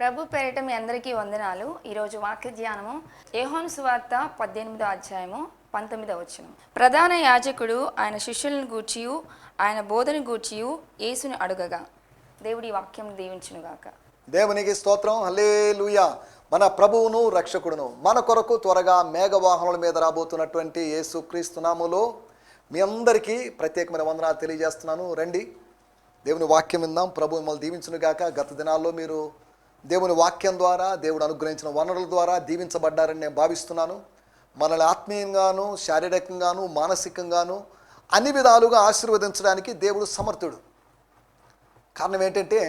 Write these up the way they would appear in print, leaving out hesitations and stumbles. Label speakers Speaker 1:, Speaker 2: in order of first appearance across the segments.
Speaker 1: ప్రభు పేరిట మీ అందరికీ వందనాలు. ఈరోజు వాక్య ధ్యానము యోహాను సువార్త 18వ అధ్యాయము 19వ వచనం. ప్రధాన యాజకుడు ఆయన శిష్యులను గూర్చియు ఆయన బోధన గూర్చియు యేసుని అడుగగా. దేవుడి వాక్యం దీవించునుగాక.
Speaker 2: దేవునికి స్తోత్రం. హల్లెలూయా. మన ప్రభువును రక్షకుడును మన కొరకు త్వరగా మేఘవాహనుల మీద రాబోతున్నటువంటి యేసుక్రీస్తు నామములో మీ అందరికీ ప్రత్యేకమైన వందనాలు తెలియజేస్తున్నాను. రండి దేవుని వాక్యం విందాం. ప్రభు మిమ్మల్ని దీవించునుగాక. గత దినాల్లో మీరు దేవుని వాక్యం ద్వారా దేవుడు అనుగ్రహించిన వనరుల ద్వారా దీవించబడ్డారని నేను భావిస్తున్నాను. మనల్ని ఆత్మీయంగాను శారీరకంగాను మానసికంగాను అన్ని విధాలుగా ఆశీర్వదించడానికి దేవుడు సమర్థుడు. కారణం ఏంటంటే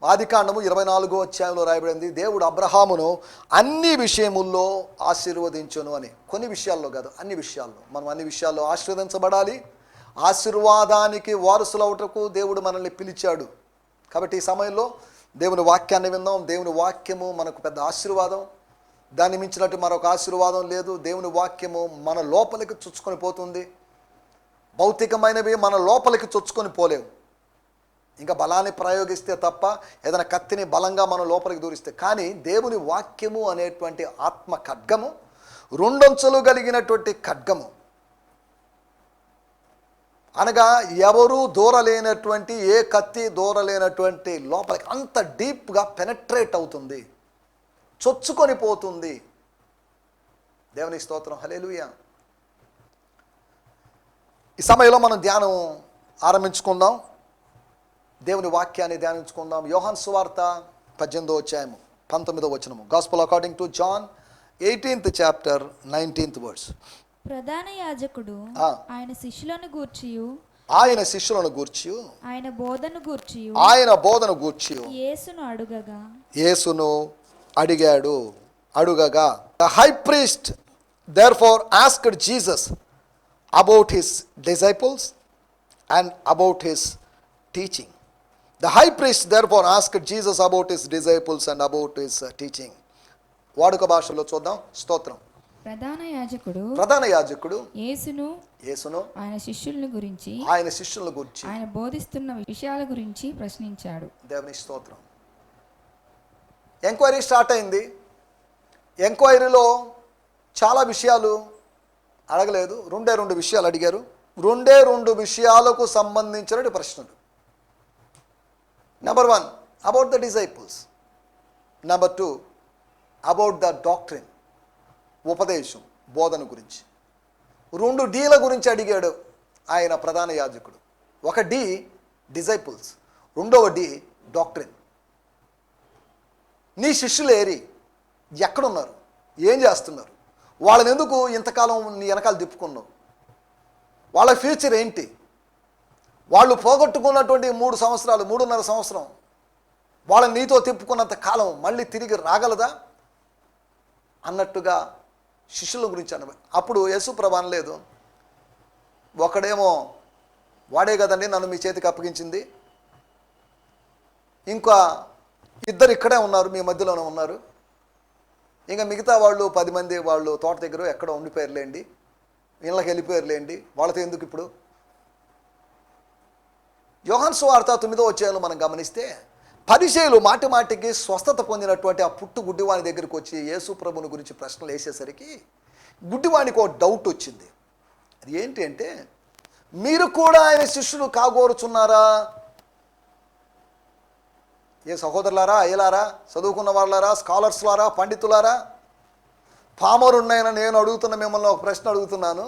Speaker 2: ఆదికాండము 24వ అధ్యాయంలో రాయబడింది, దేవుడు అబ్రహామును అన్ని విషయముల్లో ఆశీర్వదించును అని. కొన్ని విషయాల్లో కాదు, అన్ని విషయాల్లో. మనం అన్ని విషయాల్లో ఆశీర్వదించబడాలి. ఆశీర్వాదానికి వారసులవుటకు దేవుడు మనల్ని పిలిచాడు. కాబట్టి ఈ సమయంలో దేవుని వాక్యాన్ని విందాం. దేవుని వాక్యము మనకు పెద్ద ఆశీర్వాదం. దాన్ని మించినట్టు మరొక ఆశీర్వాదం లేదు. దేవుని వాక్యము మన లోపలికి చొచ్చుకొని పోతుంది. భౌతికమైనవి మన లోపలికి చొచ్చుకొని పోలేవు. ఇంకా బలాన్ని ప్రయోగిస్తే తప్ప, ఏదైనా కత్తిని బలంగా మనం లోపలికి దూరిస్తే. కానీ దేవుని వాక్యము అనేటువంటి ఆత్మ ఖడ్గము, రెండంచులు కలిగినటువంటి ఖడ్గము, అనగా ఎవరూ దూరలేనటువంటి, ఏ కత్తి దూరలేనటువంటి లోపలికి అంత డీప్గా పెనట్రేట్ అవుతుంది, చొచ్చుకొని పోతుంది. దేవుని స్తోత్రం. హల్లెలూయా. ఈ సమయంలో మనం ధ్యానం ఆరంభించుకుందాం. దేవుని వాక్యాన్ని ధ్యానించుకుందాం. యోహాను సువార్త 18వ అధ్యాయము 19వ వచనము. Gospel according to John 18th chapter 19th verse.
Speaker 3: ప్రధాన యాజకుడు ఆయన శిష్యులను గూర్చియు ఆయన బోధన గూర్చియు
Speaker 2: యేసును అడుగగా the high priest therefore asked Jesus about his disciples and about his teaching. The high priest therefore asked Jesus about his disciples and about his teaching. వాడుక భాషలో చూద్దాం. స్తోత్రం.
Speaker 3: ప్రధాన యాజకుడు యేసును ఆయన శిష్యుల గురించి ఆయన బోధిస్తున్న విషయాల గురించి ప్రశ్నించాడు.
Speaker 2: దేవుని స్తోత్రం. ఎంక్వైరీ స్టార్ట్ అయింది. ఎంక్వైరీలో చాలా విషయాలు అడగలేదు, రెండు విషయాలు అడిగారు. రెండు విషయాలకు సంబంధించిన ప్రశ్నలు. Number 1 about the disciples. Number 2 about the doctrine, ఉపదేశం, బోధన గురించి. 2 డీల గురించి అడిగాడు ఆయన ప్రధాన యాజకుడు. ఒక డి డిసైపుల్స్, రెండవ డి డాక్ట్రిన్. నీ శిష్యులు ఏరి, ఎక్కడున్నారు, ఏం చేస్తున్నారు, వాళ్ళని ఎందుకు ఇంతకాలం నీ వెనకాల తిప్పుకున్నావు, వాళ్ళ ఫ్యూచర్ ఏంటి, వాళ్ళు పోగొట్టుకున్నటువంటి 3.5 సంవత్సరం వాళ్ళని నీతో తిప్పుకున్నంత కాలం మళ్ళీ తిరిగి రాగలదా అన్నట్టుగా శిష్యుల గురించి అన్నమాట. అప్పుడు యేసు ప్రభు అనలేదు, ఒకడేమో వాడే కదండి నన్ను మీ చేతికి అప్పగించింది, ఇంకా 2 ఇక్కడే ఉన్నారు, మీ మధ్యలోనే ఉన్నారు, ఇంకా మిగతా వాళ్ళు 10 మంది వాళ్ళు తోట దగ్గర ఎక్కడో ఉండిపోయారులేండి, ఇళ్ళకి వెళ్ళిపోయారులేండి, వాళ్ళతో ఎందుకు ఇప్పుడు. యోహాను సువార్త 9వ అధ్యాయంలో మనం గమనిస్తే పరిసయ్యులు మాటికి స్వస్థత పొందినటువంటి ఆ పుట్టు గుడ్డివాని దగ్గరికి వచ్చి యేసు ప్రభుని గురించి ప్రశ్నలు వేసేసరికి గుడ్డివానికి ఒక డౌట్ వచ్చింది. అది ఏంటి అంటే, మీరు కూడా ఆయన శిష్యులు కాగోరుచున్నారా? ఏ సహోదరులారా, అయ్యలారా, చదువుకున్న వాళ్ళారా, స్కాలర్స్లారా, పండితులారా, పామరున్నాయన నేను అడుగుతున్న మిమ్మల్ని ఒక ప్రశ్న అడుగుతున్నాను.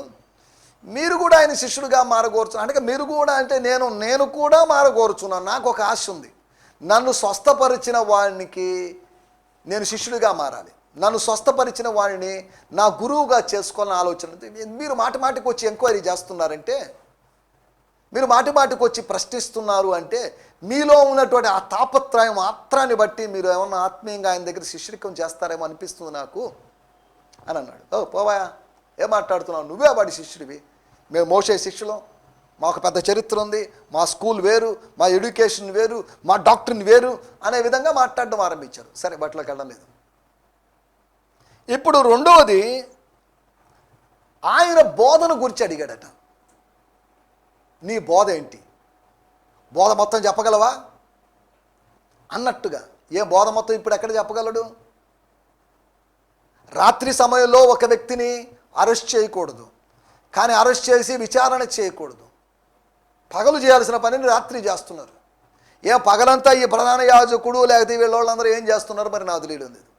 Speaker 2: మీరు కూడా ఆయన శిష్యుడిగా మారగోరుచు అంటే, మీరు కూడా అంటే నేను కూడా మారగోరుచున్నాను. నాకు ఒక ఆశ ఉంది, నన్ను స్వస్థపరిచిన వాడికి నేను శిష్యుడిగా మారాలి, నన్ను స్వస్థపరిచిన వాడిని నా గురువుగా చేసుకోవాలని ఆలోచన. మీరు మాటికి వచ్చి ఎంక్వైరీ చేస్తున్నారంటే, మీరు మాటికి వచ్చి ప్రశ్నిస్తున్నారు అంటే, మీలో ఉన్నటువంటి ఆ తాపత్రయం ఆత్రాన్ని బట్టి మీరు ఏమన్నా ఆత్మీయంగా ఆయన దగ్గర శిష్యుడికం చేస్తారేమో అనిపిస్తుంది నాకు అని అన్నాడు. ఓ పోవా, ఏం మాట్లాడుతున్నావు, నువ్వే వాడి శిష్యుడివి, మేము మోసే శిష్యులం, మాకు పెద్ద చరిత్ర ఉంది, మా స్కూల్ వేరు, మా ఎడ్యుకేషన్ వేరు, మా డాక్టర్ని వేరు అనే విధంగా మాట్లాడడం ఆరంభించారు. సరే, బట్లోకి వెళ్ళడం లేదు. ఇప్పుడు రెండవది ఆయన బోధన గురించి అడిగాడట. నీ బోధ ఏంటి, బోధ మొత్తం చెప్పగలవా అన్నట్టుగా. ఏ బోధ మొత్తం ఇప్పుడు ఎక్కడ చెప్పగలడు? రాత్రి సమయంలో ఒక వ్యక్తిని అరెస్ట్ చేయకూడదు, కానీ అరెస్ట్ చేసి విచారణ చేయకూడదు. పగలు చేయాల్సిన పనిని రాత్రి చేస్తున్నారు. పగలంతా ఈ ప్రధాన యాజకుడు లేకపోతే వీళ్ళందరూ ఏం చేస్తున్నారు మరి నాకు తెలియడం లేదు.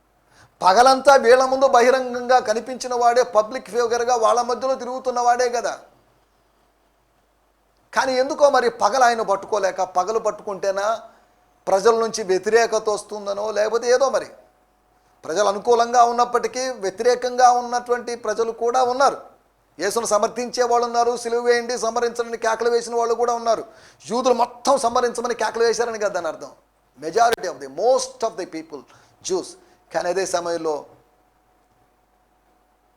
Speaker 2: పగలంతా వీళ్ళ ముందు బహిరంగంగా కనిపించిన వాడే, పబ్లిక్ ఫిగర్గా వాళ్ళ మధ్యలో తిరుగుతున్న వాడే కదా. కానీ ఎందుకో మరి పగలు ఆయన పట్టుకోలేక, పగలు పట్టుకుంటేనా ప్రజల నుంచి వ్యతిరేకత వస్తుందనో లేకపోతే ఏదో మరి, ప్రజలు అనుకూలంగా ఉన్నప్పటికీ వ్యతిరేకంగా ఉన్నటువంటి ప్రజలు కూడా ఉన్నారు. యేసును సమర్థించే వాళ్ళు ఉన్నారు, సిలువ వేయండి సంహరించడానికి కేకలు వేసిన వాళ్ళు కూడా ఉన్నారు. యూదులు మొత్తం సంహరించమని కేకలు వేశారని కదా దాని అర్థం. Majority of the most of the people juice. కానీ అదే సమయంలో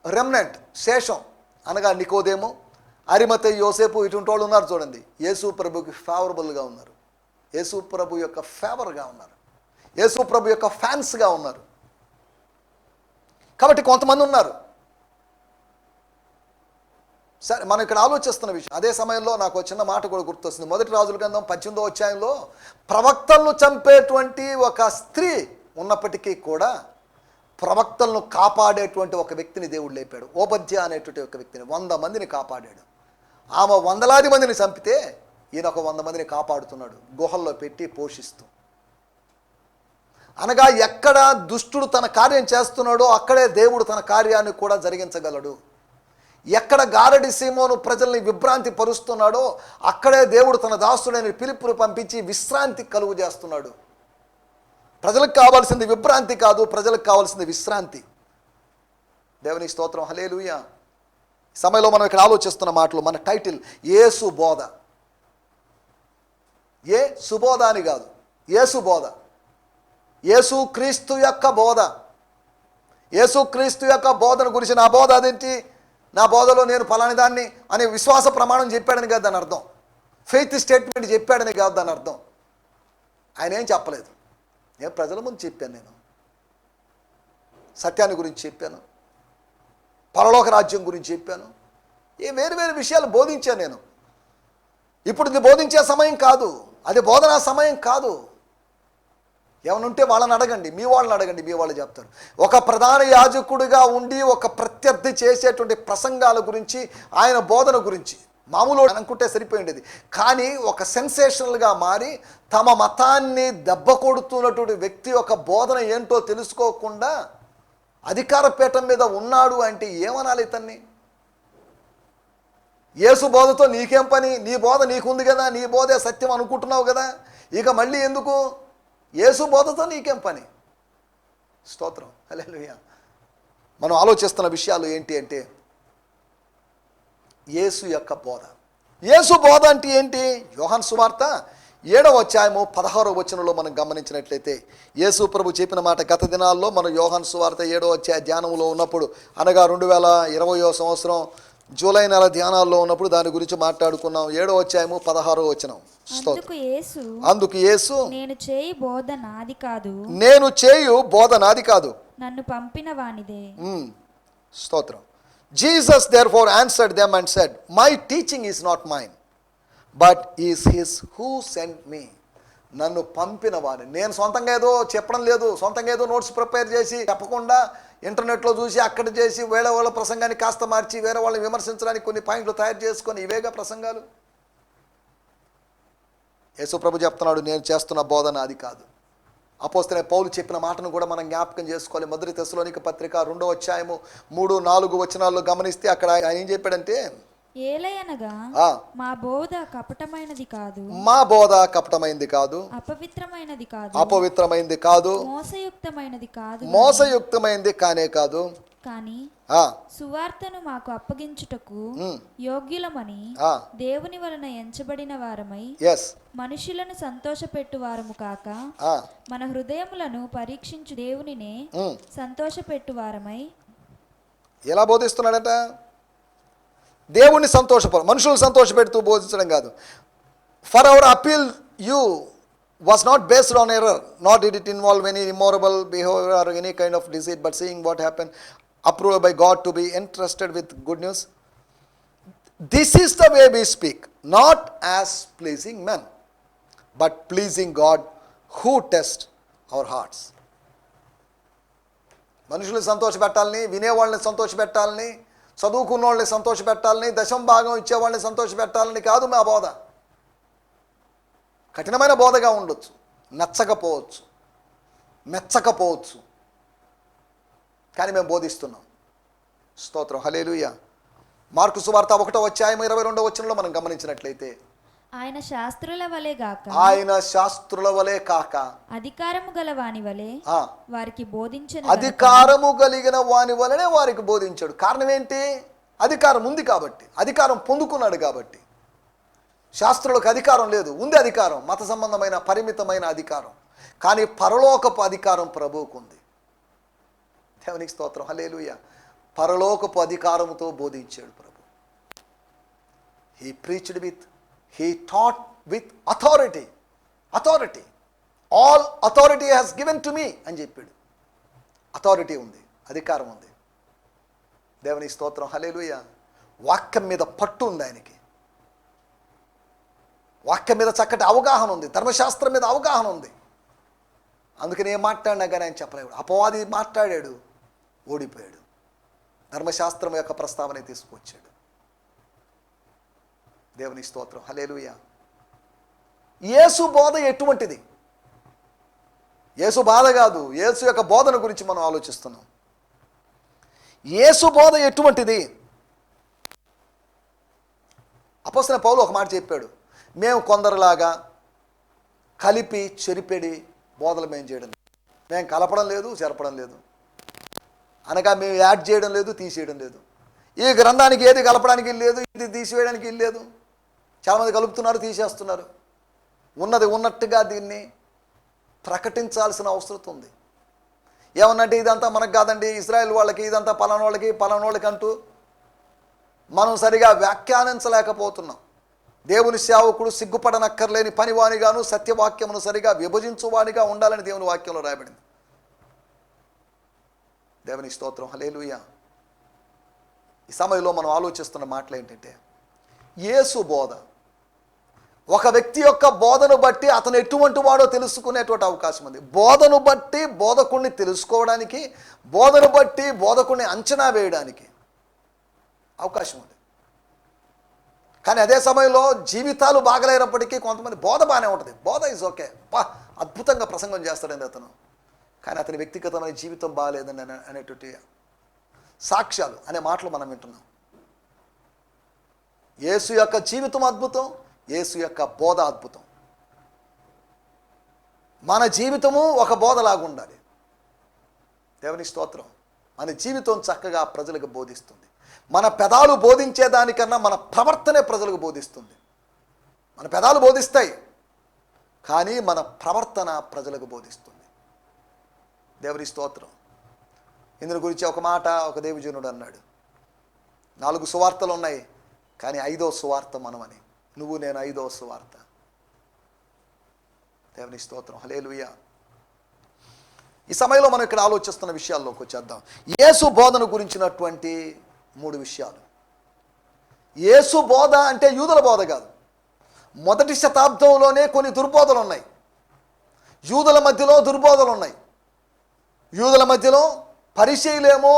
Speaker 2: రెమ్నెంట్, శేషం అనగా నికోదేము, అరిమతయి, యోసేపు ఇటువంటి వాళ్ళు ఉన్నారు చూడండి. యేసు ప్రభుకి ఫేవరబుల్గా ఉన్నారు, యేసు ప్రభు యొక్క ఫేవర్గా ఉన్నారు, యేసు ప్రభు యొక్క ఫ్యాన్స్గా ఉన్నారు. కాబట్టి కొంతమంది ఉన్నారు. సరే, మనం ఇక్కడ ఆలోచిస్తున్న విషయం. అదే సమయంలో నాకు చిన్న మాట కూడా గుర్తొస్తుంది. మొదటి రాజుల గ్రంథం 18వ అధ్యాయంలో ప్రవక్తలను చంపేటువంటి ఒక స్త్రీ ఉన్నప్పటికీ కూడా ప్రవక్తలను కాపాడేటువంటి ఒక వ్యక్తిని దేవుడు లేపాడు. ఓబద్య అనేటువంటి ఒక వ్యక్తిని 100 మందిని కాపాడాడు. ఆమె వందలాది మందిని చంపితే ఈయన ఒక 100 మందిని కాపాడుతున్నాడు, గుహల్లో పెట్టి పోషిస్తూ. అనగా ఎక్కడ దుష్టుడు తన కార్యం చేస్తున్నాడో అక్కడే దేవుడు తన కార్యాన్ని కూడా జరిగించగలడు. ఎక్కడ గారడి సీమోను ప్రజల్ని విభ్రాంతి పరుస్తున్నాడో అక్కడే దేవుడు తన దాసుడైన ఫిలిప్పును పంపించి విశ్రాంతి కలుగు చేస్తున్నాడు. ప్రజలకు కావాల్సింది విభ్రాంతి కాదు, ప్రజలకు కావాల్సింది విశ్రాంతి. దేవుని స్తోత్రం, హల్లెలూయా. సమయంలో మనం ఇక్కడ ఆలోచిస్తున్న మాటలు, మన టైటిల్ యేసు బోధ. ఏ సుబోధ అని కాదు, యేసు బోధ, యేసు క్రీస్తు యొక్క బోధ. యేసు క్రీస్తు యొక్క బోధన గురించి నా బోధ అదేంటి, నా బోధలో నేను ఫలాని దాన్ని అని విశ్వాస ప్రమాణం చెప్పాడని కాదు దాని అర్థం. ఫెయిత్ స్టేట్మెంట్ చెప్పాడని కాదు దాని అర్థం. ఆయన ఏం చెప్పలేదు. నేను ప్రజల ముందు చెప్పాను, నేను సత్యాన్ని గురించి చెప్పాను, పరలోక రాజ్యం గురించి చెప్పాను, వేరు వేరు విషయాలు బోధించాను నేను. ఇప్పుడు ఇది బోధించే సమయం కాదు, అది బోధనా సమయం కాదు. ఏమైనా ఉంటే వాళ్ళని అడగండి, మీ వాళ్ళని అడగండి, మీ వాళ్ళు చెప్తారు. ఒక ప్రధాన యాజకుడిగా ఉండి ఒక ప్రత్యర్థి చేసేటువంటి ప్రసంగాల గురించి, ఆయన బోధన గురించి మామూలు అనుకుంటే సరిపోయింది. కానీ ఒక సెన్సేషనల్గా మారి తమ మతాన్ని దెబ్బ కొడుతున్నటువంటి వ్యక్తి యొక్క బోధన ఏంటో తెలుసుకోకుండా అధికార పీఠం మీద ఉన్నాడు అంటే ఏమనాలి ఇతన్ని? యేసు బోధతో నీకేం పని? నీ బోధ నీకుంది కదా, నీ బోధే సత్యం అనుకుంటున్నావు కదా, ఇక మళ్ళీ ఎందుకు? యేసు బోధతో నీకేం పని? స్తోత్రం, హల్లెలూయా. మనం ఆలోచిస్తున్న విషయాలు ఏంటి అంటే యేసు యొక్క బోధ. యేసు బోధ అంటే ఏంటి? యోహాను సువార్త 7వ అధ్యాయము 16వ వచనంలో మనం గమనించినట్లయితే యేసు ప్రభు చెప్పిన మాట. గత దినాల్లో మనం యోహాను సువార్త 7వ అధ్యాయ ధ్యానంలో ఉన్నప్పుడు, అనగా 2020వ సంవత్సరం జూలై నెల ధ్యానాల్లో ఉన్నప్పుడు దాని గురించి మాట్లాడుకున్నాం. 7వ అధ్యాయము 16వ వచనం. అందుకు యేసు, నేను చేయు బోధ నాది కాదు, నేను చేయు బోధ నాది కాదు, నన్ను పంపిన వానిదే. స్తోత్రం. Jesus therefore answered them and said, my teaching is not mine, but is his who sent me. నన్ను పంపిన వాని. నేను సొంతంగా ఏదో చెప్పడం లేదు, సొంతంగా ఏదో నోట్స్ ప్రిపేర్ చేసి చెప్పకుండా ఇంటర్నెట్లో చూసి అక్కడ చేసి వేరే వాళ్ళ ప్రసంగాన్ని కాస్త మార్చి వేరే వాళ్ళని విమర్శించడానికి కొన్ని పాయింట్లు తయారు చేసుకొని ఇవేగా ప్రసంగాలు. యేసు ప్రభు చెప్తున్నాడు, నేను చేస్తున్న బోధన అది కాదు. అపోస్తలుడైన పౌలు చెప్పిన మాటను కూడా మనం జ్ఞాపకం చేసుకోవాలి. మొదటి తెస్సలోనిక పత్రిక 2వ అధ్యాయము 3-4 వచనాల్లో గమనిస్తే అక్కడ ఆయన ఏం చెప్పాడంటే, ఏలయనగా మా బోధ కపటమైనది కాదు, మా బోధ కపటమైనది కాదు, అపవిత్రమైనది కాదు, అపవిత్రమైనది కాదు, మోసయుక్తమైనది కాదు, మోసయుక్తమైనది కానే కాదు, కానీ సువార్తను మాకు అప్పగించుటకు యోగ్యులమని దేవుని వలన ఎంచబడిన వారమై మనుషులను సంతోషపెట్టు వారము కాక మన హృదయములను పరీక్షించు దేవునినే సంతోషపెట్టు వారమై. ఎలా బోధిస్తున్నాడట? దేవుణ్ణి మనుషులను సంతోషపెడుతూ బోధించడం కాదు. For hour appeal you was not based on error, nor did it involve any immoral behavior or any kind of deceit, but seeing what happened, approved by God to be entrusted with good news. This is the way we speak, not as pleasing men, but pleasing God who tests our hearts. మనుషుల్ని సంతోషపెట్టాలని, వినేవాళ్ళని సంతోషపెట్టాలని, చదువుకున్న వాళ్ళని సంతోషపెట్టాలని, దశం భాగం ఇచ్చేవాళ్ళని సంతోషపెట్టాలని కాదు మా బోధ. కఠినమైన బోధగా ఉండొచ్చు, నచ్చకపోవచ్చు, మెచ్చకపోవచ్చు, కానీ మేము బోధిస్తున్నాం. స్తోత్రం, హల్లెలూయా. మార్కు సువార్త 1వ అధ్యాయం 22వ వచనంలో మనం గమనించినట్లయితే,
Speaker 3: ఆయన శాస్త్రుల వలె కాక అధికారము గల వాని వలె వారికి బోధించను.
Speaker 2: అధికారము కలిగిన వాని వలనే వారికి బోధించాడు. కారణం ఏంటి? అధికారం ఉంది కాబట్టి, అధికారం పొందుకున్నాడు కాబట్టి. శాస్త్రులకు అధికారం లేదు, ఉంది అధికారం, మత సంబంధమైన పరిమితమైన అధికారం. కానీ పరలోకపు అధికారం ప్రభువుకు ఉంది. దేవునికి స్తోత్రం, హల్లెలూయా. పరలోకపు అధికారముతో బోధించాడు ప్రభు. He taught with authority. All authority has given to me అని చెప్పాడు. అథారిటీ ఉంది, అధికారం ఉంది. దేవుని స్తోత్రం, హల్లెలూయా. వాక్యం మీద పట్టు ఉంది ఆయనకి. వాక్యం మీద చక్కటి అవగాహన ఉంది, ధర్మశాస్త్రం మీద అవగాహన ఉంది. అందుకని ఏం మాట్లాడినా కానీ ఆయన చెప్పలేడు. అపవాది మాట్లాడాడు, ఓడిపోయాడు. ధర్మశాస్త్రం యొక్క ప్రస్తావన తీసుకొచ్చాడు. దేవుని స్తోత్రం, హల్లెలూయా. యేసు బోధ ఎటువంటిది? యేసు బాధ కాదు, యేసు యొక్క బోధన గురించి మనం ఆలోచిస్తున్నాం. యేసు బోధ ఎటువంటిది? అపోస్తలుడైన పౌలు ఒక మాట చెప్పాడు, మేము కొందరులాగా కలిపి చెరిపెడి బోధలు మేము చేయడం లేదు. మేము కలపడం లేదు, చెరపడం లేదు, అనగా మేము యాడ్ చేయడం లేదు, తీసేయడం లేదు. ఈ గ్రంథానికి ఏది కలపడానికి లేదు, ఇది తీసివేయడానికి లేదు. చాలామంది కలుపుతున్నారు, తీసేస్తున్నారు. ఉన్నది ఉన్నట్టుగా దీన్ని ప్రకటించాల్సిన అవసరం ఉంది. ఏమన్నంటే ఇదంతా మనకు కాదండి, ఇజ్రాయెల్ వాళ్ళకి, ఇదంతా పలానా వాళ్ళకి అంటూ మనం సరిగా వ్యాఖ్యానించలేకపోతున్నాం. దేవుని సేవకుడు సిగ్గుపడనక్కర్లేని పనివానిగాను సత్యవాక్యమును సరిగా విభజించువానిగా ఉండాలని దేవుని వాక్యంలో రాయబడింది. దేవుని స్తోత్రం, హల్లెలూయా. ఈ సమయంలో మనం ఆలోచిస్తున్న మాటలు ఏంటంటే, యేసు బోధ ఒక వ్యక్తి యొక్క బోధను బట్టి అతను ఎటువంటి వాడో తెలుసుకునేటువంటి అవకాశం ఉంది. బోధను బట్టి బోధకుడిని తెలుసుకోవడానికి, బోధను బట్టి బోధకుడిని అంచనా వేయడానికి అవకాశం ఉంది. కానీ అదే సమయంలో జీవితాలు బాగలేనప్పటికీ కొంతమంది బోధ బాగానే ఉంటుంది, బోధ ఈజ్ ఓకే, అద్భుతంగా ప్రసంగం చేస్తాడండి అతను, కానీ అతని వ్యక్తిగతమైన జీవితం బాగాలేదని అనేటువంటి సాక్ష్యాలు అనే మాటలు మనం వింటున్నాం. యేసు యొక్క జీవితం అద్భుతం, యేసు యొక్క బోధ అద్భుతం. మన జీవితము ఒక బోధలాగా ఉండాలి. దేవుని స్తోత్రం. మన జీవితం చక్కగా ప్రజలకు బోధిస్తుంది. మన పెదాలు బోధించేదానికన్నా మన ప్రవర్తనే ప్రజలకు బోధిస్తుంది. మన పెదాలు బోధిస్తాయి, కానీ మన ప్రవర్తన ప్రజలకు బోధిస్తుంది. దేవుని స్తోత్రం. ఇందుని గురించి ఒక మాట ఒక దేవజనుడు అన్నాడు, 4 సువార్తలు ఉన్నాయి, కానీ 5వ సువార్త మనమని. నువ్వు నేను 5వ సువార్త. దేవుని స్తోత్రం, హల్లెలూయా. ఈ సమయంలో మనం ఇక్కడ ఆలోచిస్తున్న విషయాల్లోకి వచ్చేద్దాం. యేసు బోధన గురించినటువంటి 3 విషయాలు. యేసు బోధ అంటే యూదుల బోధ కాదు. మొదటి శతాబ్దంలోనే కొన్ని దుర్బోధలు ఉన్నాయి. యూదుల మధ్యలో దుర్బోధలు ఉన్నాయి. యూదుల మధ్యలో పరిసయ్యులేమో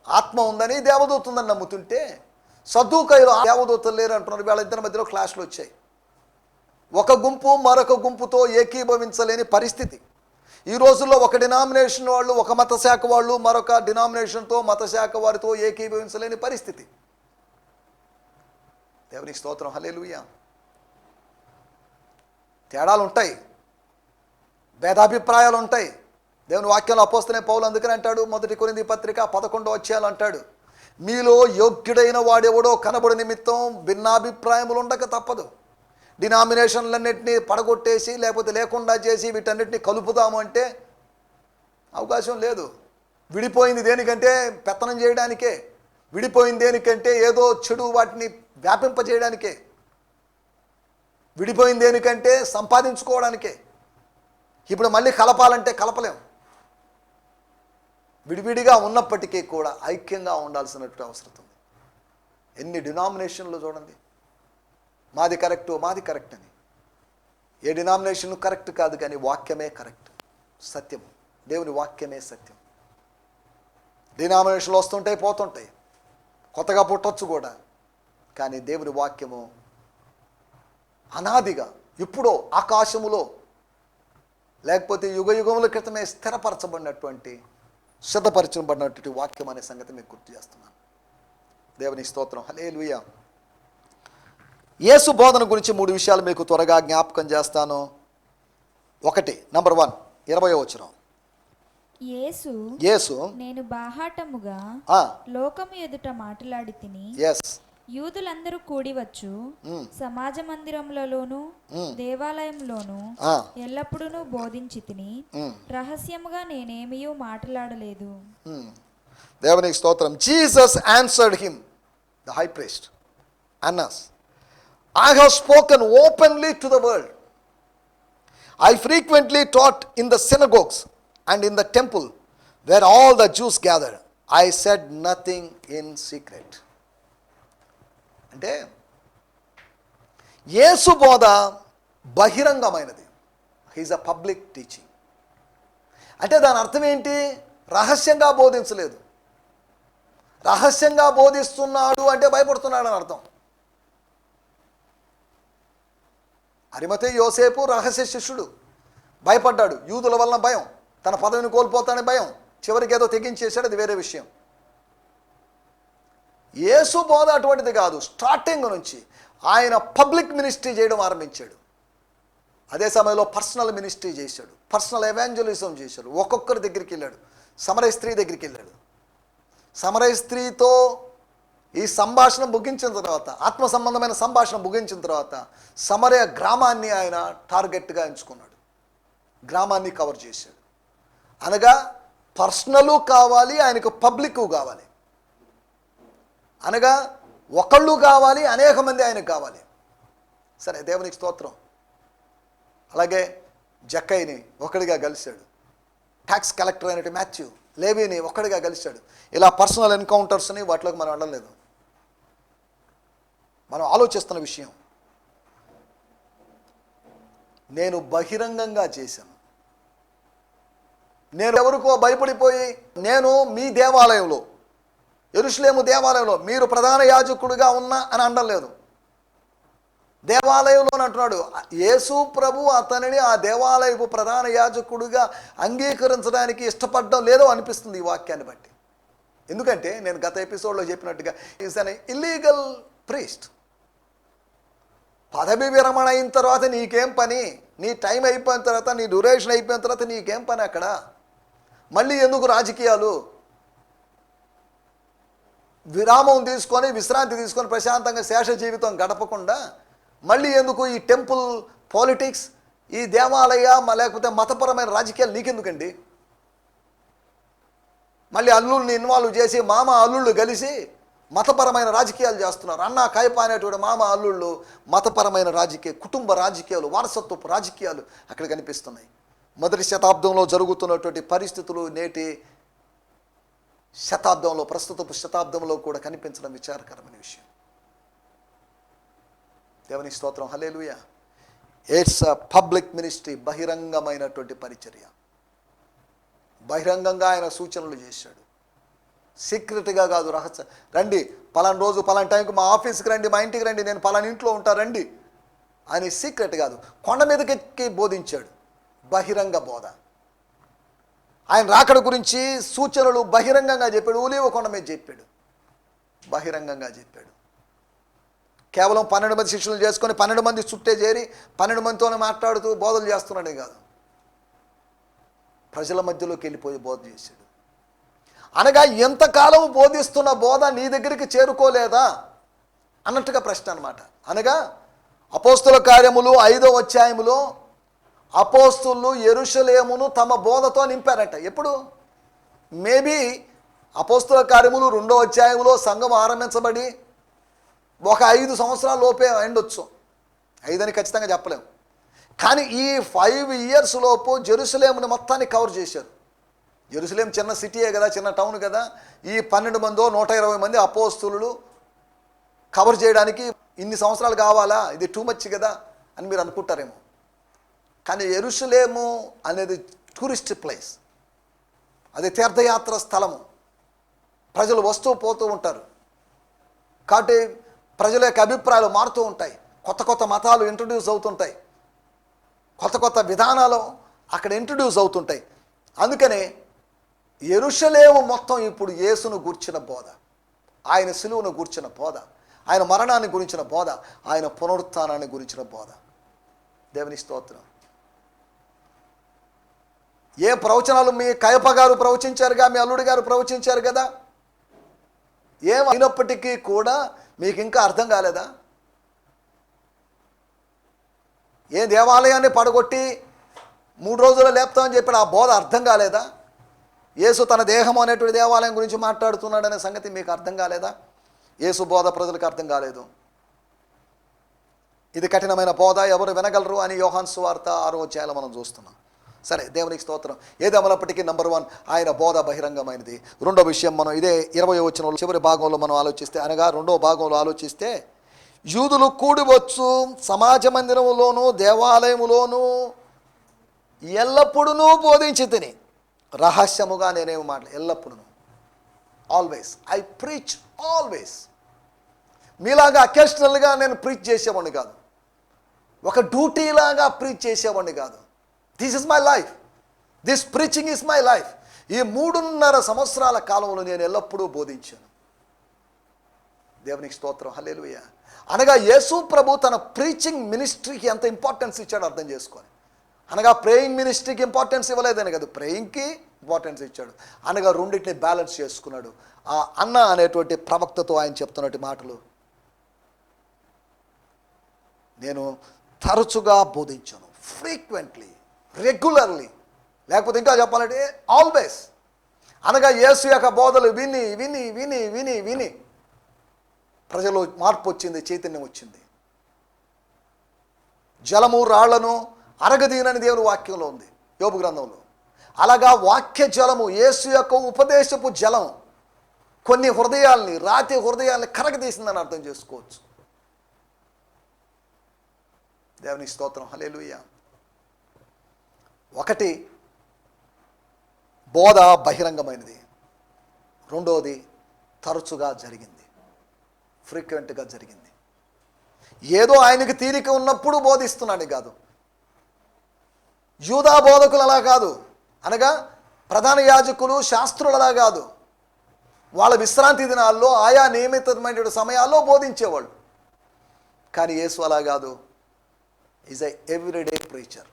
Speaker 2: ఆత్మ ఉందని, దేవదూత ఉందని నమ్ముతుంటే, సద్దూకయ్యులు దేవదూతలు లేరు అంటున్నారు. వీళ్ళిద్దరి మధ్యలో క్లాష్లు వచ్చాయి. ఒక గుంపు మరొక గుంపుతో ఏకీభవించలేని పరిస్థితి. ఈ రోజుల్లో ఒక డినామినేషన్ వాళ్ళు, ఒక మత శాఖ వాళ్ళు మరొక డినామినేషన్తో, మత శాఖ వారితో ఏకీభవించలేని పరిస్థితి. దేవుని స్తోత్రం, హల్లెలూయా. తేడాలు ఉంటాయి, భేదాభిప్రాయాలు ఉంటాయి. దేవుని వాక్యంలో అపోస్తలుడైన పౌలు అందుకని అంటాడు, 1 కొరింథీ పత్రిక 11వ అధ్యాయం అంటాడు, మీలో యోగ్యుడైన వాడెవడో కనబడి నిమిత్తం భిన్నాభిప్రాయములు ఉండక తప్పదు. డినామినేషన్లన్నింటినీ పడగొట్టేసి లేకపోతే లేకుండా చేసి వీటన్నిటిని కలుపుదాము అంటే అవకాశం లేదు. విడిపోయింది దేనికంటే పెత్తనం చేయడానికే, విడిపోయింది దేనికంటే ఏదో చెడు వాటిని వ్యాపింపజేయడానికే, విడిపోయింది దేనికంటే సంపాదించుకోవడానికే. ఇప్పుడు మళ్ళీ కలపాలంటే కలపలేం. విడివిడిగా ఉన్నప్పటికీ కూడా ఐక్యంగా ఉండాల్సినటువంటి అవసరం ఉంది. ఎన్ని డినామినేషన్లు చూడండి, మాది కరెక్ట్ అని. ఏ డినామినేషన్ కరెక్ట్ కాదు, కానీ వాక్యమే కరెక్ట్. సత్యం. దేవుని వాక్యమే సత్యం. డినామినేషన్లు వస్తుంటాయి, పోతుంటాయి, కొత్తగా పుట్టొచ్చు కూడా. కానీ దేవుని వాక్యము అనాదిగా ఎప్పుడో ఆకాశములో లేకపోతే యుగ యుగముల క్రితమే స్థిరపరచబడినటువంటి సిద్ధపరచబడినటువంటి వాక్యం అనే సంగతి మీకు గుర్తు చేస్తున్నాను. దేవుని స్తోత్రం. హల్లెలూయా. యేసు బోధన గురించి 3 విషయాలు మీకు త్వరగా జ్ఞాపకం చేస్తాను. 1 నంబర్ 1 20వ వచనం. యేసు
Speaker 3: నేను బాహాటముగా లోకము ఎదుట మాట్లాడి తిని యూదులందరూ కూడివచ్చు సమాజ మందిరములలోను దేవాలయంలోను ఎల్లప్పుడూ బోధించి తిని రహస్యముగా నేనేమియూ మాట్లాడలేదు.
Speaker 2: దేవునికి స్తోత్రం. Jesus answered him the high priest అన్నస్, I have spoken openly to the world. I frequently taught in the synagogues and in the temple where all the Jews gathered. I said nothing in secret. అంటే యేసు బోధ బహిరంగమైనది. He's a public teaching. అంటే దాని అర్థం ఏంటి? రహస్యంగా బోధించలేదు. రహస్యంగా బోధిస్తున్నాడు అంటే భయపడుతున్నాడు అని అర్థం. అరిమతయి యోసేపు రహస్య శిష్యుడు, భయపడ్డాడు. యూదుల వలన భయం, తన పదవిని కోల్పోతానని భయం, చివరికి ఏదో తెగించేశాడు, అది వేరే విషయం. యేసు బోధ అటువంటిది కాదు. స్టార్టింగ్ నుంచి ఆయన పబ్లిక్ మినిస్ట్రీ చేయడం ఆరంభించాడు. అదే సమయంలో పర్సనల్ మినిస్ట్రీ చేశాడు, పర్సనల్ ఎవాంజలిజం చేశాడు. ఒక్కొక్కరి దగ్గరికి వెళ్ళాడు. సమరయ స్త్రీ దగ్గరికి వెళ్ళాడు. సమరయ స్త్రీతో ఈ సంభాషణ ముగించిన తర్వాత, ఆత్మ సంబంధమైన సంభాషణ ముగించిన తర్వాత సమరయ గ్రామాన్ని ఆయన టార్గెట్గా ఎంచుకున్నాడు. గ్రామాన్ని కవర్ చేశాడు. అనగా పర్సనలు కావాలి ఆయనకు, పబ్లిక్ కావాలి. అనగా ఒకళ్ళు కావాలి, అనేక మంది ఆయనకు కావాలి. సరే, దేవునికి స్తోత్రం. అలాగే జక్కయ్యని ఒకడిగా కలిశాడు. ట్యాక్స్ కలెక్టర్ అయినట్టు మాథ్యూ, లేవీని ఒక్కడిగా కలిశాడు. ఇలా పర్సనల్ ఎన్కౌంటర్స్ని వాటిలోకి మనం వెళ్ళలేదు. మనం ఆలోచిస్తున్న విషయం, నేను బహిరంగంగా చేశాను. నేను ఎవరికో భయపడిపోయి నేను మీ దేవాలయంలో, యెరూషలేము దేవాలయంలో మీరు ప్రధాన యాజకుడిగా ఉన్నా అని అనడం లేదు. దేవాలయంలో అంటున్నాడు. యేసు ప్రభు అతనిని ఆ దేవాలయపు ప్రధాన యాజకుడిగా అంగీకరించడానికి ఇష్టపడడం లేదో అనిపిస్తుంది ఈ వాక్యాన్ని బట్టి. ఎందుకంటే నేను గత ఎపిసోడ్లో చెప్పినట్టుగా ఈజ్ అన్ ఇల్లీగల్ ప్రీస్ట్. పదవి విరమణ అయిన తర్వాత నీకేం పని? నీ టైం అయిపోయిన తర్వాత, నీ డ్యూరేషన్ అయిపోయిన తర్వాత నీకేం పని అక్కడ? మళ్ళీ ఎందుకు రాజకీయాలు? విరామం తీసుకొని, విశ్రాంతి తీసుకొని ప్రశాంతంగా శేష జీవితం గడపకుండా మళ్ళీ ఎందుకు ఈ టెంపుల్ పాలిటిక్స్, ఈ దేవాలయ లేకపోతే మతపరమైన రాజకీయాలు నీకెందుకండి? మళ్ళీ అల్లుల్ని ఇన్వాల్వ్ చేసి మామ అల్లుళ్ళు కలిసి మతపరమైన రాజకీయాలు చేస్తున్నారు. అన్నా కైప అనేటువంటి మామ అల్లుళ్ళు మతపరమైన రాజకీయ, కుటుంబ రాజకీయాలు, వారసత్వపు రాజకీయాలు అక్కడ కనిపిస్తున్నాయి. మొదటి శతాబ్దంలో జరుగుతున్నటువంటి పరిస్థితులు నేటి శతాబ్దంలో, ప్రస్తుతపు శతాబ్దంలో కూడా కనిపించడం విచారకరమైన విషయం. దేవుని స్తోత్రం. హల్లెలూయా. ఇట్స్ అ పబ్లిక్ మినిస్ట్రీ, బహిరంగమైనటువంటి పరిచర్య. బహిరంగంగా ఆయన సూచనలు చేశాడు. సీక్రెట్గా కాదు, రహస్య. రండి, పలానా రోజు పలానా టైంకి మా ఆఫీస్కి రండి, మా ఇంటికి రండి, నేను పలానా ఇంట్లో ఉంటా రండి అని సీక్రెట్ కాదు, కొండ మీదకి ఎక్కి బోధించాడు. బహిరంగ బోధ. ఆయన రాకడ గురించి సూచనలు బహిరంగంగా చెప్పాడు. ఒలీవ కొండ మీద చెప్పాడు, బహిరంగంగా చెప్పాడు. కేవలం 12 మంది శిష్యులు చేసుకొని 12 మంది చుట్టే చేరి 12 మందితోనే మాట్లాడుతూ బోధలు చేస్తున్నాడే కాదు, ప్రజల మధ్యలోకి వెళ్ళిపోయి బోధ చేశాడు. అనగా ఎంతకాలం బోధిస్తున్న బోధ నీ దగ్గరికి చేరుకోలేదా అన్నట్టుగా ప్రశ్న అనమాట. అనగా అపోస్తుల కార్యములు 5వ అధ్యాయములో అపోస్తులు యెరూషలేమును తమ బోధతో నింపారట. ఎప్పుడు? మేబీ అపోస్తుల కార్యములు 2వ అధ్యాయంలో సంఘం ఆరంభించబడి ఒక 5 సంవత్సరాల లోపే అయిండొచ్చు. 5 అని ఖచ్చితంగా చెప్పలేము. కానీ ఈ 5 ఇయర్స్ లోపు జెరూసలేముని మొత్తాన్ని కవర్ చేశారు. జెరూసలేం చిన్న సిటీయే కదా, చిన్న టౌన్ కదా. ఈ 12 మందో 120 మంది అపోస్తులు కవర్ చేయడానికి ఇన్ని సంవత్సరాలు కావాలా? ఇది టూ మచ్ కదా అని మీరు అనుకుంటారేమో. కానీ యెరూషలేము అనేది టూరిస్ట్ ప్లేస్, అది తీర్థయాత్ర స్థలము. ప్రజలు వస్తూ పోతూ ఉంటారు కాబట్టి ప్రజల యొక్క అభిప్రాయాలు మారుతూ ఉంటాయి. కొత్త కొత్త మతాలు ఇంట్రడ్యూస్ అవుతుంటాయి, కొత్త కొత్త విధానాలు అక్కడ ఇంట్రడ్యూస్ అవుతుంటాయి. అందుకనే యెరూషలేము మొత్తం ఇప్పుడు యేసును గూర్చిన బోధ, ఆయన సిలువను గూర్చిన బోధ, ఆయన మరణాన్ని గురించిన బోధ, ఆయన పునరుత్థానాన్ని గురించిన బోధ. దేవుని స్తోత్రం. ఏ ప్రవచనాలు మీ కయప గారు ప్రవచించారుగా, మీ అల్లుడి గారు ప్రవచించారు కదా, ఏమైనప్పటికీ కూడా మీకు ఇంకా అర్థం కాలేదా? ఏ దేవాలయాన్ని పడగొట్టి 3 రోజుల్లో లేపుతామని చెప్పి ఆ బోధ అర్థం కాలేదా? యేసు తన దేహం అనేటువంటి దేవాలయం గురించి మాట్లాడుతున్నాడనే సంగతి మీకు అర్థం కాలేదా? యేసు బోధ ప్రజలకు అర్థం కాలేదు. ఇది కఠినమైన బోధ, ఎవరు వినగలరు అని యోహాను సువార్త 6వ అధ్యాయంలో మనం చూస్తున్నాం. సరే, దేవునికి స్తోత్రం. ఏదేమైనప్పటికీ నంబర్ 1 ఆయన బోధ బహిరంగమైనది. రెండో విషయం, మనం ఇదే 20వ వచనంలో చివరి భాగంలో మనం ఆలోచిస్తే, అనగా 2వ భాగంలో ఆలోచిస్తే, యూదులు కూడివచ్చు సమాజ మందిరములోను దేవాలయములోను ఎల్లప్పుడూ బోధించి తిని, రహస్యముగా నేనేమి మాటలు, ఎల్లప్పుడూ, ఆల్వేస్ ఐ ప్రీచ్ ఆల్వేస్. మీలాగా అకేషనల్గా నేను ప్రీచ్ చేసేవాడిని కాదు, ఒక డ్యూటీలాగా ప్రీచ్ చేసేవాడిని కాదు. This is my life, this preaching is my life. ఈ 3.5 సంవత్సరాల కాలంలో నేను ఎల్లప్పుడూ బోధించాను. దేవునికి స్తోత్రం, హల్లెలూయా. అనగా యేసు ప్రభు తన ప్రీచింగ్ మినిస్ట్రీకి ఎంత ఇంపార్టెన్స్ ఇచ్చాడో అర్థం చేసుకోవాలి. అనగా ప్రేయింగ్ మినిస్ట్రీకి ఇంపార్టెన్స్ ఇవ్వలేదని కాదు, ప్రేయింగ్కి ఇంపార్టెన్స్ ఇచ్చాడు. అనగా రెండింటిని బ్యాలెన్స్ చేసుకున్నాడు. ఆ అన్న అనేటువంటి ప్రవక్తతో ఆయన చెప్తున్నటువంటి మాటలు, నేను తరచుగా బోధించాను, ఫ్రీక్వెంట్లీ, రెగ్యులర్లీ, లేకపోతే ఇంకా చెప్పాలంటే ఆల్వేస్. అనగా యేసు యొక్క బోధలు విని విని విని విని విని ప్రజలు మార్పు వచ్చింది, చైతన్యం వచ్చింది. జలము రాళ్లను అరగదీనని దేవుని వాక్యంలో ఉంది, యోబు గ్రంథంలో. అలాగా వాక్య జలము, యేసు యొక్క ఉపదేశపు జలం కొన్ని హృదయాల్ని, రాతి హృదయాల్ని కరగదీసిందని అర్థం చేసుకోవచ్చు. దేవుని స్తోత్రం, హల్లెలూయా. ఒకటి, బోధ బహిరంగమైనది. రెండోది, తరచుగా జరిగింది, ఫ్రీక్వెంట్గా జరిగింది. ఏదో ఆయనకి తీరిక ఉన్నప్పుడు బోధిస్తున్నాడు కాదు. యూదా బోధకులు అలా కాదు, అనగా ప్రధాన యాజకులు, శాస్త్రులు అలా కాదు. వాళ్ళ విశ్రాంతి దినాల్లో ఆయా నియమితమైన సమయాల్లో బోధించేవాళ్ళు. కానీ యేసు అలా కాదు, ఈజ్ ఎ ఎవ్రీడే ప్రీచర్.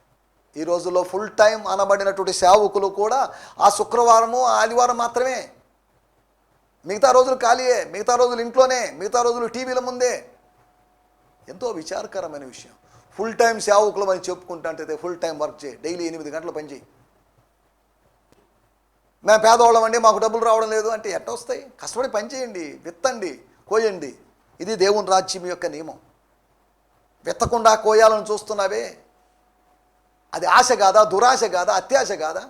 Speaker 2: ఈ రోజుల్లో ఫుల్ టైం అనబడినటువంటి సేవకులు కూడా ఆ శుక్రవారము ఆదివారం మాత్రమే, మిగతా రోజులు ఖాళీయే, మిగతా రోజులు ఇంట్లోనే, మిగతా రోజులు టీవీల ముందే. ఎంతో విచారకరమైన విషయం. ఫుల్ టైం సేవకులు అని చెప్పుకుంటుంటే ఫుల్ టైం వర్క్ చేయి, డైలీ 8 గంటలు పనిచేయి. మేము పేదవాళ్ళమండి, మాకు డబ్బులు రావడం లేదు అంటే ఎట్ట వస్తాయి? కష్టపడి పనిచేయండి, విత్తండి, కోయండి. ఇది దేవుని రాజ్యం యొక్క నియమం. విత్తకుండా కోయాలని చూస్తున్నావే, అది ఆశ కాదా, దురాశ కాదా, అత్యాశ కాదా?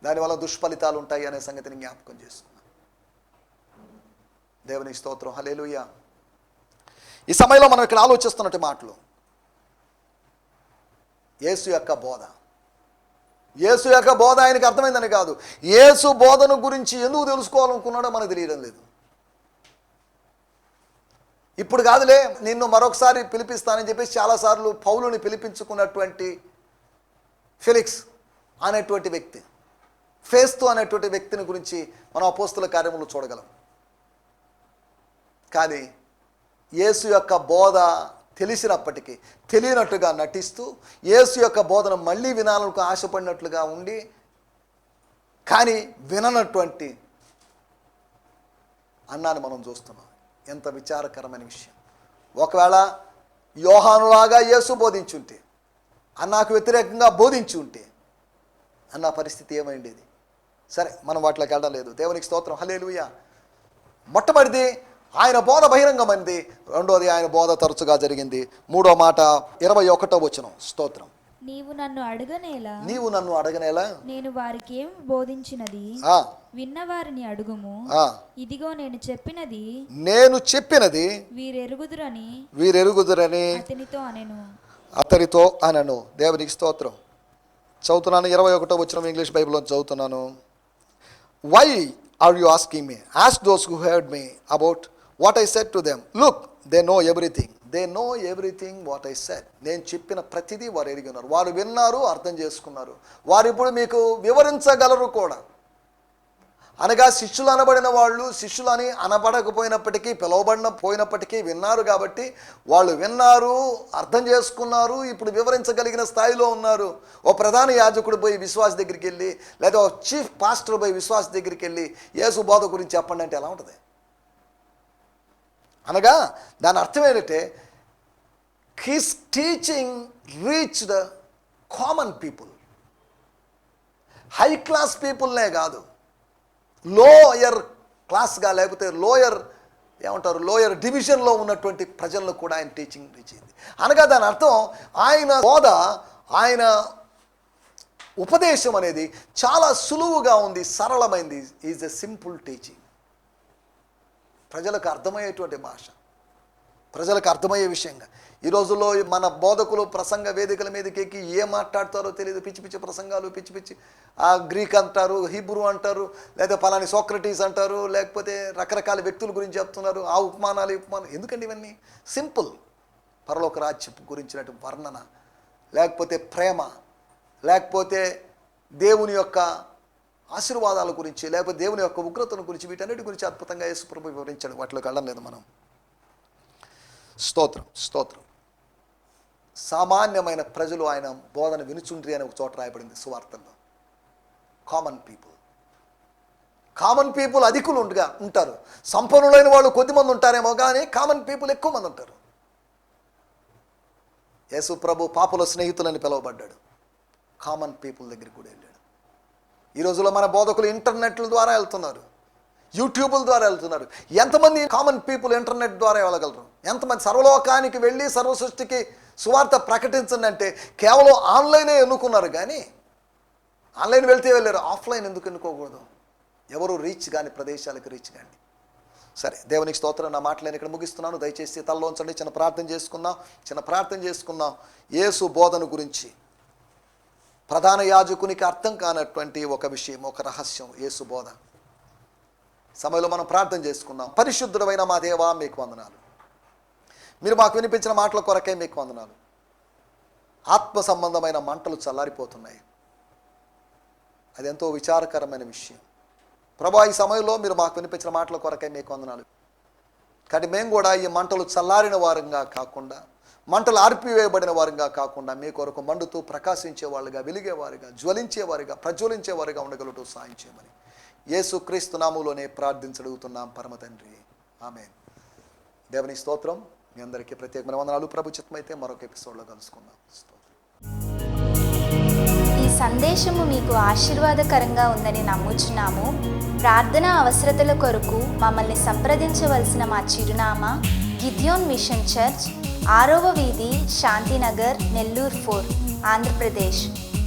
Speaker 2: దానివల్ల దుష్ఫలితాలు ఉంటాయి అనే సంగతిని జ్ఞాపకం చేసుకున్నాం. దేవుని స్తోత్రం, హల్లెలూయా. ఈ సమయంలో మనం ఇక్కడ ఆలోచిస్తున్నట్టు మాటలు, యేసు యొక్క బోధ. యేసు యొక్క బోధ ఆయనకి అర్థమైందని కాదు, యేసు బోధను గురించి ఎందుకు తెలుసుకోవాలనుకున్నాడో మనకు తెలియడం లేదు. ఇప్పుడు కాదులే, నిన్ను మరొకసారి పిలిపిస్తానని చెప్పేసి చాలాసార్లు పౌలుని పిలిపించుకున్నటువంటి ఫెలిక్స్ అనేటువంటి వ్యక్తి, ఫేస్తు అనేటువంటి వ్యక్తిని గురించి మనం అపోస్తుల కార్యములు చూడగలం. కానీ యేసు యొక్క బోధ తెలిసినప్పటికీ తెలియనట్టుగా నటిస్తూ, యేసు యొక్క బోధన మళ్ళీ వినాలకు ఆశపడినట్లుగా ఉండి కానీ విననటువంటి అన్నాన్ని మనం చూస్తున్నాం. ఎంత విచారకరమైన విషయం. ఒకవేళ యోహానులాగా యేసు బోధించుంటే, అన్నాకు వ్యతిరేకంగా బోధించి ఉంటే అన్న పరిస్థితి ఏమైండేది? సరే, మనం వాటిలోకి వెళ్ళలేదు. దేవునికి స్తోత్రం, హల్లెలూయా. మొట్టమొదటిది ఆయన బోధ బహిరంగమైనది. రెండోది ఆయన బోధ తరచుగా జరిగింది. మూడో మాట 21వ వచనం, స్తోత్రం.
Speaker 3: నీవు నన్ను
Speaker 2: అడగనేలా
Speaker 3: నేను వారికి ఏమి బోధించినది విన్నవారిని అడుగుము. ఇదిగో నేను చెప్పినది వీరెరుగుదురని అతనితో అనెను.
Speaker 2: దేవునికి స్తోత్రం. చదువుతున్నాను. 21వ వచనం ఇంగ్లీష్ బైబిల్లో చదువుతున్నాను. Why are you asking me? Ask those who heard me about what I said to them. Look, they know everything. They know everything what I said. నేను చెప్పిన ప్రతిదీ వారు ఎరిగి ఉన్నారు. వారు విన్నారు, అర్థం చేసుకున్నారు. వారు ఇప్పుడు మీకు వివరించగలరు కూడా. అనగా శిష్యులు అనబడిన వాళ్ళు శిష్యులు అని అనబడకపోయినప్పటికీ, పోయినప్పటికీ విన్నారు కాబట్టి వాళ్ళు విన్నారు, అర్థం చేసుకున్నారు, ఇప్పుడు వివరించగలిగిన స్థాయిలో ఉన్నారు. ఓ ప్రధాన యాజకుడు పోయి విశ్వాస దగ్గరికి వెళ్ళి, లేదా ఓ చీఫ్ పాస్టర్ పోయి విశ్వాస దగ్గరికి వెళ్ళి యేసు బోధ గురించి చెప్పండి అంటే ఎలా ఉంటుంది? అనగా దాని అర్థం ఏంటంటే, his teaching reached common people. High class పీపుల్నే కాదు, లోయర్ క్లాస్గా, లేకపోతే లోయర్ డివిజన్లో ఉన్నటువంటి ప్రజలను కూడా ఆయన టీచింగ్ రీచ్ అయింది. అనగా దాని అర్థం ఆయన బోధ, ఆయన ఉపదేశం అనేది చాలా సులువుగా ఉంది, సరళమైంది. Is a simple teaching. ప్రజలకు అర్థమయ్యేటువంటి భాష, ప్రజలకు అర్థమయ్యే విషయంగా. ఈ రోజుల్లో మన బోధకులు ప్రసంగ వేదికల మీదకి ఎక్కి ఏం మాట్లాడతారో తెలియదు. పిచ్చి పిచ్చి ప్రసంగాలు, పిచ్చి పిచ్చి గ్రీక్ అంటారు, హీబ్రూ అంటారు, లేదా పలాని సోక్రటీస్ అంటారు, లేకపోతే రకరకాల వ్యక్తుల గురించి చెప్తున్నారు. ఆ ఉపమానాలు ఎందుకండి ఇవన్నీ? సింపుల్. పరలోక రాజ్యం గురించినటువంటి వర్ణన, లేకపోతే ప్రేమ, లేకపోతే దేవుని యొక్క ఆశీర్వాదాల గురించి, లేకపోతే దేవుని యొక్క ఉగ్రతను గురించి, వీటన్నిటి గురించి అద్భుతంగా యేసు ప్రభు వివరించాడు. వాటిలోకి వెళ్ళడం లేదు మనం. స్తోత్రం, స్తోత్రం. సామాన్యమైన ప్రజలు ఆయన బోధన వినుచుండ్రి అని ఒక చోట రాయబడింది సువార్తల్లో. కామన్ పీపుల్ అధికులు ఉంటారు. సంపన్నులైన వాళ్ళు కొద్దిమంది ఉంటారేమో, కానీ కామన్ పీపుల్ ఎక్కువ మంది ఉంటారు. యేసు ప్రభు పాపుల స్నేహితులని పిలువబడ్డాడు. కామన్ పీపుల్ దగ్గరికి కూడా వెళ్ళాడు. ఈ రోజుల్లో మన బోధకులు ఇంటర్నెట్ల ద్వారా వెళ్తున్నారు, యూట్యూబ్ల ద్వారా వెళ్తున్నారు. ఎంతమంది కామన్ పీపుల్ ఇంటర్నెట్ ద్వారా వెళ్ళగలరు? ఎంతమంది సర్వలోకానికి వెళ్ళి సర్వసృష్టికి సువార్త ప్రకటించండి అంటే కేవలం ఆన్లైనే ఎన్నుకున్నారు, కానీ ఆన్లైన్ వెళ్తే వెళ్ళారు. ఆఫ్లైన్ ఎందుకు ఎన్నుకోకూడదు? ఎవరు రీచ్ కానీ ప్రదేశాలకు రీచ్ కానీ. సరే, దేవునికి స్తోత్రం. నా మాటలను ఇక్కడ ముగిస్తున్నాను. దయచేసి తలలోంచండి. చిన్న ప్రార్థన చేసుకుందాం. యేసు బోధన గురించి ప్రధాన యాజకునికి అర్థం కానటువంటి ఒక విషయం, ఒక రహస్యం యేసు బోధ. సమయంలో మనం ప్రార్థన చేసుకుందాం. పరిశుద్ధుడైన మా దేవా, మీకు వందనాలు. మీరు మాకు వినిపించిన మాటల కొరకే మీకు వందనాలు. ఆత్మ సంబంధమైన మంటలు చల్లారిపోతున్నాయి. అది ఎంతో విచారకరమైన విషయం. ప్రభా, ఈ సమయంలో మీరు మాకు వినిపించిన మాటల కొరకే మీకు వందనాలు. కానీ మేము కూడా ఈ మంటలు చల్లారిన వారంగా కాకుండా, మంటలు ఆర్పివేయబడిన వారంగా కాకుండా, మీ కొరకు మండుతూ ప్రకాశించేవాళ్ళుగా, వెలిగేవారుగా, జ్వలించేవారుగా, ప్రజ్వలించేవారుగా ఉండగలటూ సాయం చేయమని యేసు క్రీస్తు నామములోనే ప్రార్థించడుగుతున్నాం పరమ తండ్రి. ఆమేన్. దేవుని స్తోత్రం. మీ అందరికీ ప్రత్యేకమైన వందనాలు. ప్రభు చిత్తమైతే మరొక ఎపిసోడ్లో కలుసుకుందాం.
Speaker 4: ఈ సందేశము మీకు ఆశీర్వాదకరంగా ఉందని నమ్ముచున్నాము. ప్రార్థన అవసరతల కొరకు మమ్మల్ని సంప్రదించవలసిన మా చిరునామా గిద్యోన్ మిషన్ చర్చ్, 6వ వీధి, శాంతినగర్, నెల్లూరు 4, ఆంధ్రప్రదేశ్.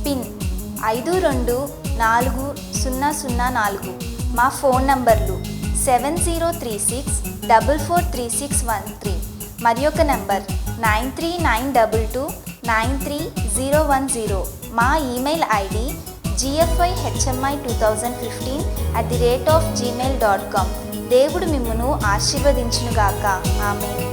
Speaker 4: పిన్ 524004. మా ఫోన్ నంబర్లు 7036443613, మరి ఒక నంబర్ 9392293010. మా ఈమెయిల్ ఐడి gfihmi2015@gmail.com. దేవుడు మిమ్మును ఆశీర్వదించునుగాక. ఆమేన్.